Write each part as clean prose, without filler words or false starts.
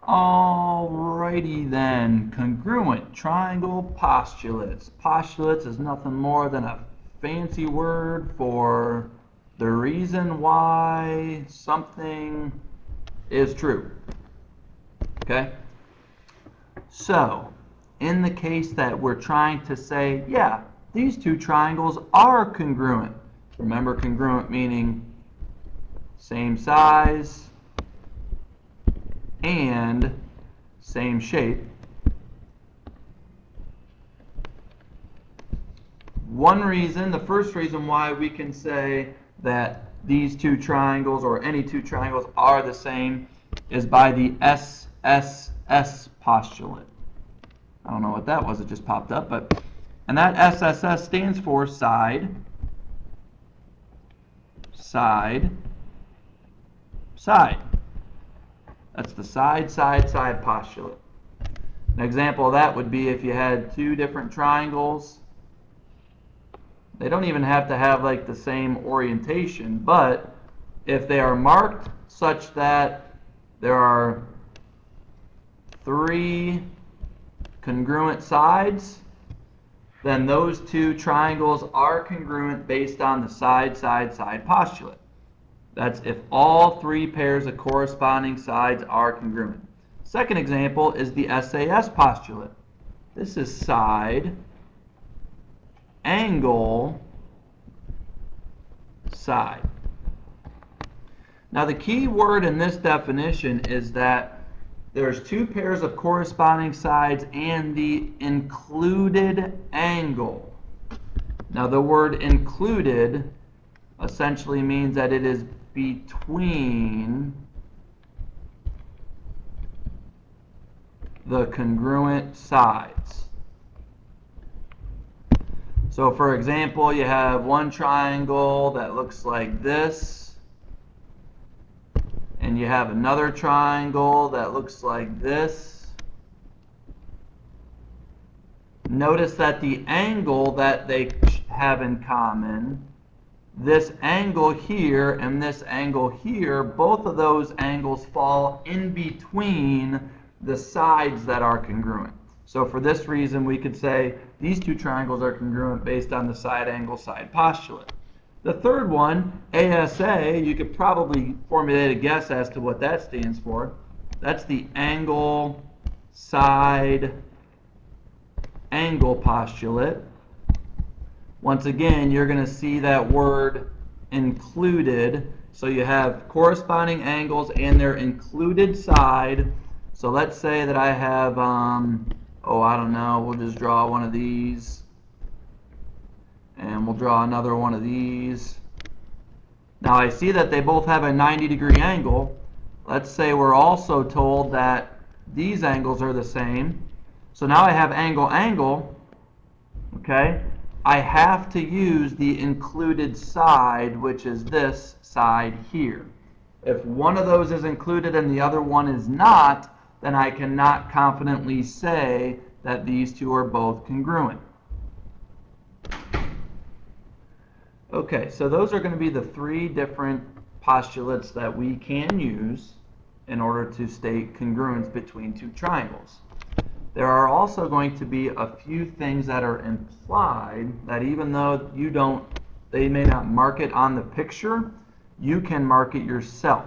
Alrighty then, congruent triangle postulates. Postulates is nothing more than a fancy word for the reason why something is true. Okay? So, in the case that we're trying to say, yeah, these two triangles are congruent. Remember, congruent meaning same size and same shape. One reason, the first reason why we can say that these two triangles or any two triangles are the same is by the SSS postulate. I don't know what that was, it just popped up, and that SSS stands for side, side, side. That's the side, side, side postulate. An example of that would be if you had two different triangles. They don't even have to have like the same orientation, but if they are marked such that there are three congruent sides, then those two triangles are congruent based on the side, side, side postulate. That's if all three pairs of corresponding sides are congruent. Second example is the SAS postulate. This is side, angle, side. Now the key word in this definition is that there's two pairs of corresponding sides and the included angle. Now the word included essentially means that it is between the congruent sides. So for example, you have one triangle that looks like this, and you have another triangle that looks like this. Notice that the angle that they have in common, this angle here and this angle here, both of those angles fall in between the sides that are congruent. So for this reason, we could say these two triangles are congruent based on the side angle side postulate. The third one, ASA, you could probably formulate a guess as to what that stands for. That's the angle side angle postulate. Once again, you're going to see that word included. So you have corresponding angles and their included side. So let's say that I have, I don't know, we'll just draw one of these. And we'll draw another one of these. Now I see that they both have a 90-degree angle. Let's say we're also told that these angles are the same. So now I have angle, angle, okay? I have to use the included side, which is this side here. If one of those is included and the other one is not, then I cannot confidently say that these two are both congruent. Okay, so those are going to be the three different postulates that we can use in order to state congruence between two triangles. There are also going to be a few things that are implied that even though they may not mark it on the picture, you can mark it yourself.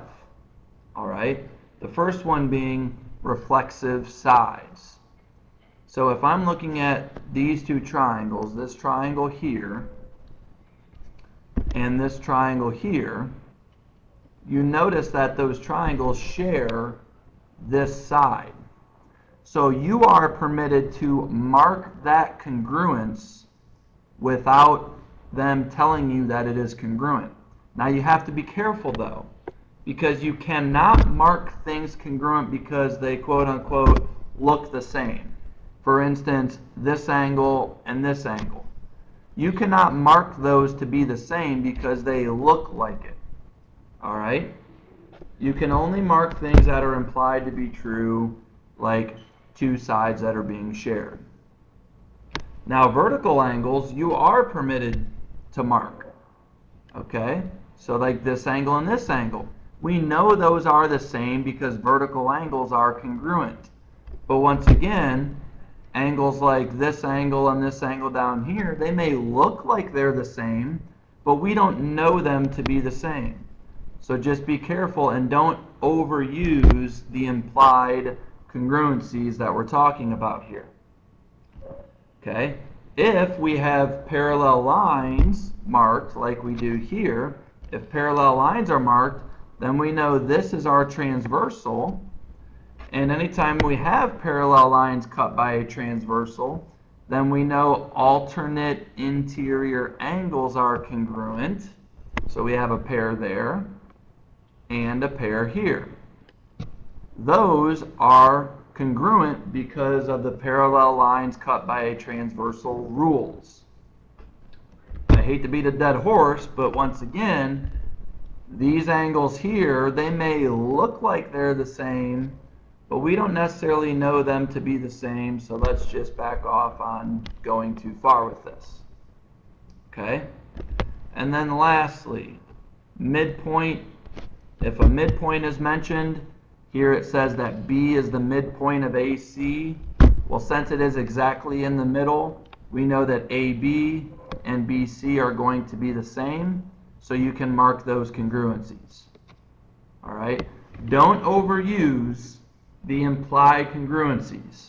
All right? The first one being reflexive sides. So if I'm looking at these two triangles, this triangle here and this triangle here, you notice that those triangles share this side. So you are permitted to mark that congruence without them telling you that it is congruent. Now you have to be careful though, because you cannot mark things congruent because they quote unquote look the same. For instance, this angle and this angle. You cannot mark those to be the same because they look like it. All right? You can only mark things that are implied to be true, like two sides that are being shared. Now, vertical angles, you are permitted to mark. Okay? So like this angle and this angle. We know those are the same because vertical angles are congruent. But once again, angles like this angle and this angle down here, they may look like they're the same, but we don't know them to be the same. So just be careful and don't overuse the implied congruencies that we're talking about here. Okay? If we have parallel lines marked like we do here, if parallel lines are marked, then we know this is our transversal. And anytime we have parallel lines cut by a transversal, then we know alternate interior angles are congruent. So we have a pair there and a pair here. Those are congruent because of the parallel lines cut by a transversal rules. I hate to beat a dead horse, but once again, these angles here, they may look like they're the same, but we don't necessarily know them to be the same, so let's just back off on going too far with this. Okay? And then lastly, midpoint. If a midpoint is mentioned, here it says that B is the midpoint of AC. Well, since it is exactly in the middle, we know that AB and BC are going to be the same, so you can mark those congruencies. All right? Don't overuse the implied congruencies.